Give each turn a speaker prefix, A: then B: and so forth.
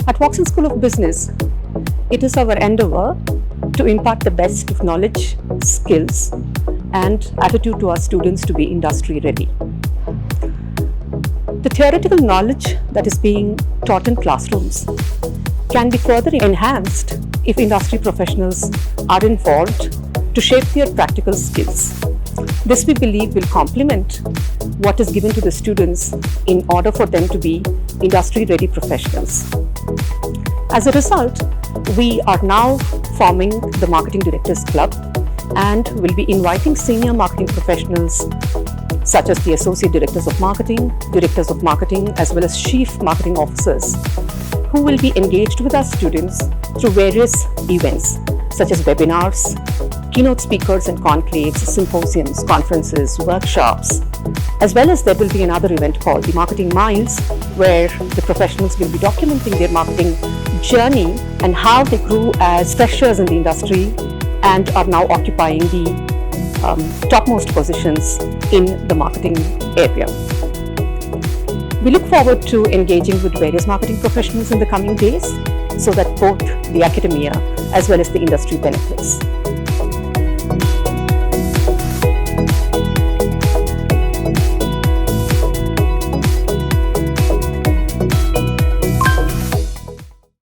A: At Woxsen School of Business, it is our endeavor to impart the best of knowledge, skills, and attitude to our students to be industry ready. The theoretical knowledge that is being taught in classrooms can be further enhanced if industry professionals are involved to shape their practical skills. This, we believe, will complement what is given to the students in order for them to be industry-ready professionals. As a result, we are now forming the Marketing Directors Club and will be inviting senior marketing professionals such as the Associate Directors of Marketing, as well as Chief Marketing Officers, who will be engaged with our students through various events such as webinars, keynote speakers and conclaves, symposiums, conferences, workshops, as well as there will be another event called the Marketing Miles, where the professionals will be documenting their marketing journey and how they grew as freshers in the industry and are now occupying the topmost positions in the marketing area. We look forward to engaging with various marketing professionals in the coming days so that both the academia as well as the industry benefits.